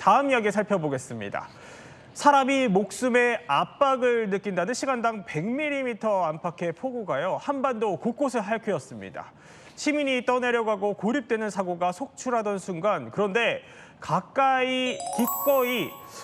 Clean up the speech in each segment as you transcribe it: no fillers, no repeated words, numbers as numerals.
다음 이야기 살펴보겠습니다. 사람이 목숨에 압박을 느낀다는 시간당 100mm 안팎의 폭우가요, 한반도 곳곳을 핥혔습니다. 시민이 떠내려가고 고립되는 사고가 속출하던 순간, 그런데 기꺼이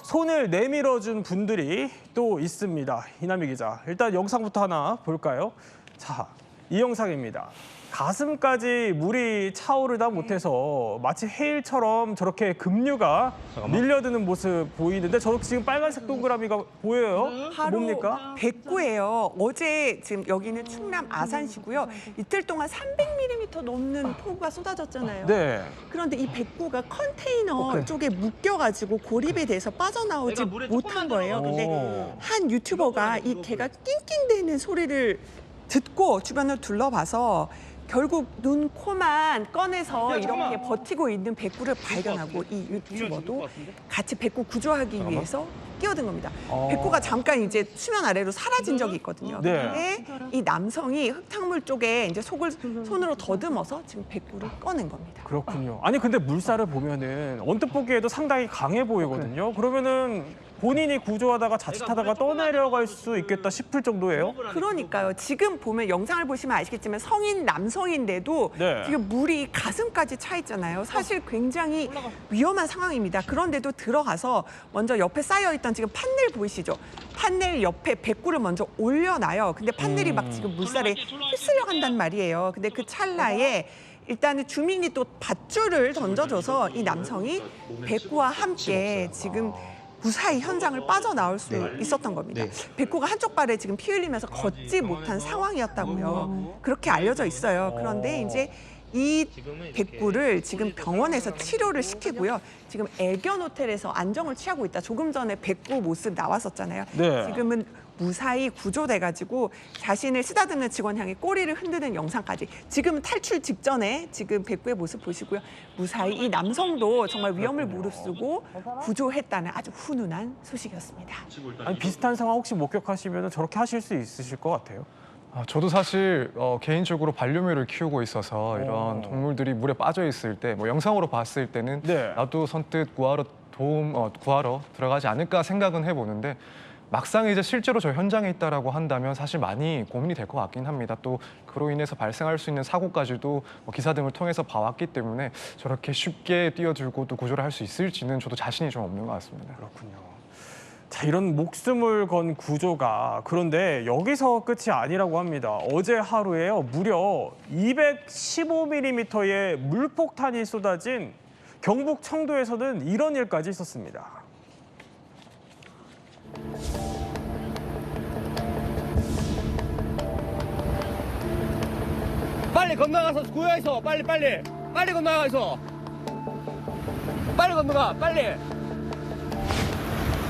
손을 내밀어준 분들이 또 있습니다. 이남희 기자, 일단 영상부터 하나 볼까요? 자, 이 영상입니다. 가슴까지 물이 차오르다 못해서 마치 해일처럼 저렇게 급류가 밀려드는 모습 보이는데, 저 지금 빨간색 동그라미가 보여요? 바로 뭡니까? 백구예요. 어제 지금 여기는 충남 아산시고요. 이틀 동안 300mm 넘는 폭우가 쏟아졌잖아요. 네. 그런데 이 백구가 컨테이너 오케이. 쪽에 묶여가지고 고립이 돼서 빠져나오지 못한 거예요. 근데 오. 한 유튜버가 이 개가 낑낑대는 소리를 듣고 주변을 둘러봐서 결국 눈, 코만 꺼내서 이렇게 버티고 있는 백구를 발견하고 이 유튜버도 같이 백구 구조하기 위해서 끼어든 겁니다. 백구가 잠깐 이제 수면 아래로 사라진 적이 있거든요. 네. 근데 이 남성이 흙탕물 쪽에 이제 속을 손으로 더듬어서 지금 백구를 꺼낸 겁니다. 그렇군요. 아니 근데 물살을 보면은 언뜻 보기에도 상당히 강해 보이거든요. 그러면은 본인이 구조하다가 자칫하다가 떠내려갈 수 있겠다 싶을 정도예요? 그러니까요. 지금 보면 영상을 보시면 아시겠지만 성인 남성인데도 네. 지금 물이 가슴까지 차 있잖아요. 사실 굉장히 위험한 상황입니다. 그런데도 들어가서 먼저 옆에 쌓여있던 지금 판넬 보이시죠? 판넬 옆에 백구를 먼저 올려놔요. 근데 판넬이 막 지금 물살에 휩쓸려 간단 말이에요. 근데 그 찰나에 일단은 주민이 또 밧줄을 던져줘서 이 남성이 백구와 함께 지금 무사히 현장을 빠져나올 수 있었던 겁니다. 백구가 한쪽 발에 지금 피 흘리면서 걷지 못한 상황이었다고요. 그렇게 알려져 있어요. 그런데 이제 이 백구를 지금 병원에서 치료를 시키고요. 지금 애견 호텔에서 안정을 취하고 있다. 조금 전에 백구 모습 나왔었잖아요. 네. 지금은 무사히 구조돼가지고 자신을 쓰다듬는 직원 향해 꼬리를 흔드는 영상까지. 지금 탈출 직전에 지금 백구의 모습 보시고요. 무사히 이 남성도 정말 위험을 무릅쓰고 구조했다는 아주 훈훈한 소식이었습니다. 아니 비슷한 상황 혹시 목격하시면 저렇게 하실 수 있으실 것 같아요? 저도 사실 개인적으로 반려묘를 키우고 있어서 이런 동물들이 물에 빠져 있을 때, 뭐 영상으로 봤을 때는 네. 나도 선뜻 구하러 들어가지 않을까 생각은 해보는데, 막상 이제 실제로 저 현장에 있다라고 한다면 사실 많이 고민이 될 것 같긴 합니다. 또 그로 인해서 발생할 수 있는 사고까지도 기사 등을 통해서 봐왔기 때문에 저렇게 쉽게 뛰어들고 또 구조를 할 수 있을지는 저도 자신이 좀 없는 것 같습니다. 그렇군요. 자, 이런 목숨을 건 구조가 그런데 여기서 끝이 아니라고 합니다. 어제 하루에요, 무려 215mm의 물폭탄이 쏟아진 경북 청도에서는 이런 일까지 있었습니다. 빨리 건너가서 구해서 빨리 건너가서 빨리 건너가 빨리.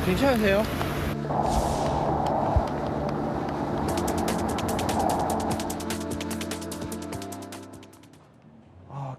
괜찮으세요?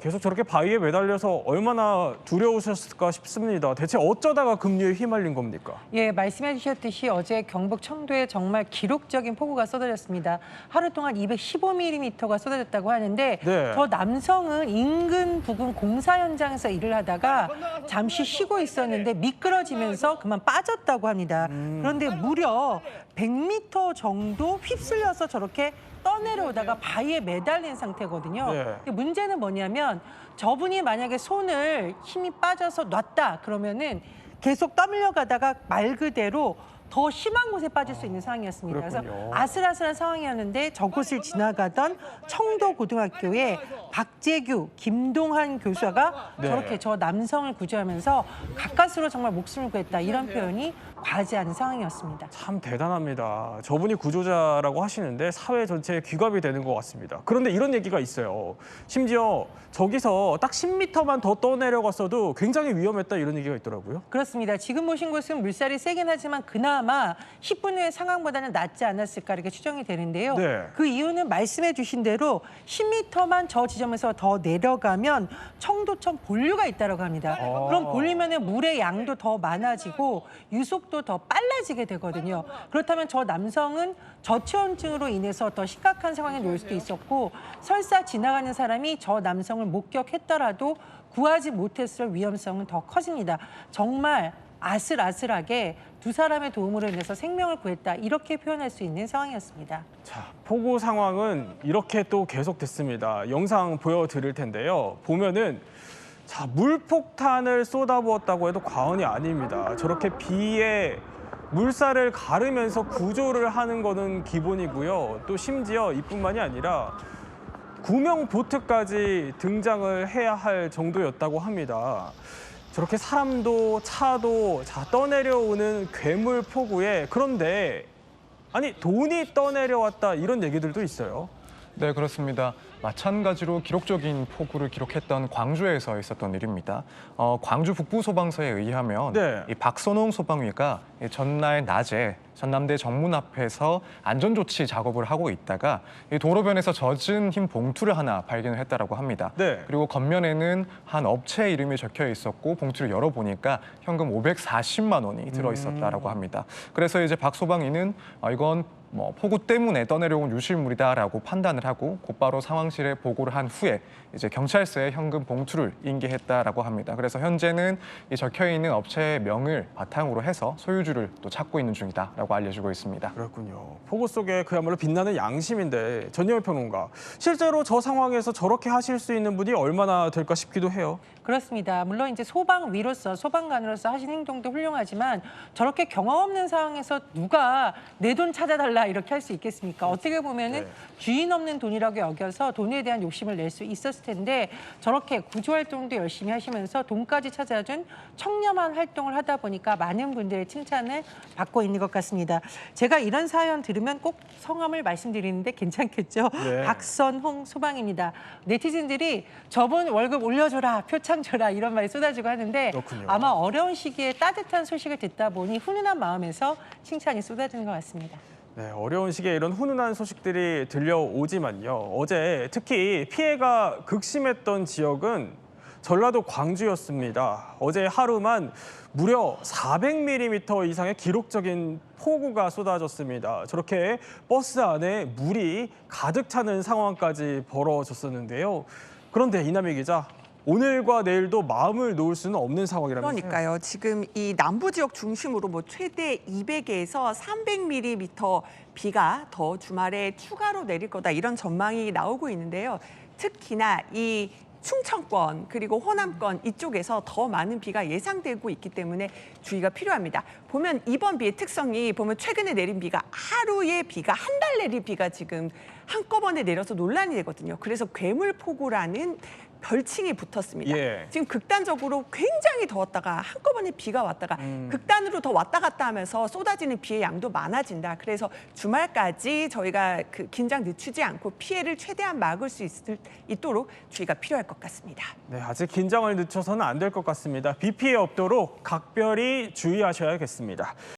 계속 저렇게 바위에 매달려서 얼마나 두려우셨을까 싶습니다. 대체 어쩌다가 급류에 휘말린 겁니까? 예, 말씀해 주셨듯이 어제 경북 청도에 정말 기록적인 폭우가 쏟아졌습니다. 하루 동안 215mm가 쏟아졌다고 하는데 네. 저 남성은 인근 부근 공사 현장에서 일을 하다가 잠시 쉬고 있었는데 미끄러지면서 그만 빠졌다고 합니다. 그런데 무려 100m 정도 휩쓸려서 저렇게 떠내려오다가 바위에 매달린 상태거든요. 네. 근데 문제는 뭐냐면 저분이 만약에 손을 힘이 빠져서 놨다 그러면은 계속 떠밀려가다가 말 그대로 더 심한 곳에 빠질 수 있는 상황이었습니다. 그렇군요. 그래서 아슬아슬한 상황이었는데 저곳을 지나가던 청도고등학교의 박재규, 김동한 교수가 네. 저렇게 저 남성을 구조하면서 가까스로 정말 목숨을 구했다 이런 표현이 과하지 않은 상황이었습니다. 참 대단합니다. 저분이 구조자라고 하시는데 사회 전체에 귀감이 되는 것 같습니다. 그런데 이런 얘기가 있어요. 심지어 저기서 딱 10m만 더 떠내려갔어도 굉장히 위험했다 이런 얘기가 있더라고요. 그렇습니다. 지금 보신 곳은 물살이 세긴 하지만 그나마 10분 후의 상황보다는 낫지 않았을까 이렇게 추정이 되는데요. 네. 그 이유는 말씀해 주신 대로 10m만 저 지점에서 더 내려가면 청도천 본류가 있다고 합니다. 그럼 본류면은 물의 양도 더 많아지고 유속도 더 빨라지게 되거든요. 그렇다면 저 남성은 저체온증으로 인해서 더 심각한 상황에 놓일 수도 있었고 설사 지나가는 사람이 저 남성을 목격했더라도 구하지 못했을 위험성은 더 커집니다. 정말 아슬아슬하게 두 사람의 도움으로 인해서 생명을 구했다 이렇게 표현할 수 있는 상황이었습니다. 자, 폭우 상황은 이렇게 또 계속됐습니다. 영상 보여드릴 텐데요. 보면은 자, 물폭탄을 쏟아부었다고 해도 과언이 아닙니다. 저렇게 비에 물살을 가르면서 구조를 하는 거는 기본이고요. 또 심지어 이뿐만이 아니라 구명 보트까지 등장을 해야 할 정도였다고 합니다. 저렇게 사람도 차도 떠내려오는 괴물 폭우에 그런데 아니 돈이 떠내려왔다 이런 얘기들도 있어요. 네, 그렇습니다. 마찬가지로 기록적인 폭우를 기록했던 광주에서 있었던 일입니다. 광주 북부소방서에 의하면 네. 이 박선홍 소방위가 이 전날 낮에 전남대 정문 앞에서 안전조치 작업을 하고 있다가 이 도로변에서 젖은 흰 봉투를 하나 발견을 했다라고 합니다. 네. 그리고 겉면에는 한 업체 이름이 적혀 있었고 봉투를 열어보니까 현금 540만 원이 들어 있었다라고 합니다. 그래서 이제 박 소방위는 이건 폭우 때문에 떠내려온 유실물이다라고 판단을 하고 곧바로 상황실에 보고를 한 후에 이제 경찰서에 현금 봉투를 인계했다라고 합니다. 그래서 현재는 이 적혀 있는 업체의 명을 바탕으로 해서 소유주를 또 찾고 있는 중이다라고 알려지고 있습니다. 그렇군요. 폭우 속에 그야말로 빛나는 양심인데 전예현 평론가, 실제로 저 상황에서 저렇게 하실 수 있는 분이 얼마나 될까 싶기도 해요. 그렇습니다. 물론 이제 소방위로서 소방관으로서 하신 행동도 훌륭하지만 저렇게 경험 없는 상황에서 누가 내 돈 찾아달라 이렇게 할 수 있겠습니까? 어떻게 보면은 네. 주인 없는 돈이라고 여겨서 돈에 대한 욕심을 낼 수 있었을 텐데 저렇게 구조 활동도 열심히 하시면서 돈까지 찾아준 청렴한 활동을 하다 보니까 많은 분들의 칭찬을 받고 있는 것 같습니다. 제가 이런 사연 들으면 꼭 성함을 말씀드리는데 괜찮겠죠? 네. 박선홍 소방입니다. 네티즌들이 저분 월급 올려줘라, 표창 줘라 이런 말이 쏟아지고 하는데 그렇군요. 아마 어려운 시기에 따뜻한 소식을 듣다 보니 훈훈한 마음에서 칭찬이 쏟아지는 것 같습니다. 네, 어려운 시기에 이런 훈훈한 소식들이 들려오지만요. 어제 특히 피해가 극심했던 지역은 전라도 광주였습니다. 어제 하루만 무려 400mm 이상의 기록적인 폭우가 쏟아졌습니다. 저렇게 버스 안에 물이 가득 차는 상황까지 벌어졌었는데요. 그런데 이남희 기자, 오늘과 내일도 마음을 놓을 수는 없는 상황이라면서요. 그러니까요. 지금 이 남부 지역 중심으로 최대 200에서 300mm 비가 더 주말에 추가로 내릴 거다 이런 전망이 나오고 있는데요. 특히나 이 충청권 그리고 호남권 이쪽에서 더 많은 비가 예상되고 있기 때문에 주의가 필요합니다. 보면 이번 비의 특성이 최근에 내린 비가 하루의 비가 한 달 내린 비가 지금 한꺼번에 내려서 논란이 되거든요. 그래서 괴물폭우라는 별칭이 붙었습니다. 예. 지금 극단적으로 굉장히 더웠다가 한꺼번에 비가 왔다가 극단으로 더 왔다 갔다 하면서 쏟아지는 비의 양도 많아진다. 그래서 주말까지 저희가 긴장 늦추지 않고 피해를 최대한 막을 수 있도록 주의가 필요할 것 같습니다. 네, 아직 긴장을 늦춰서는 안 될 것 같습니다. 비 피해 없도록 각별히 주의하셔야겠습니다.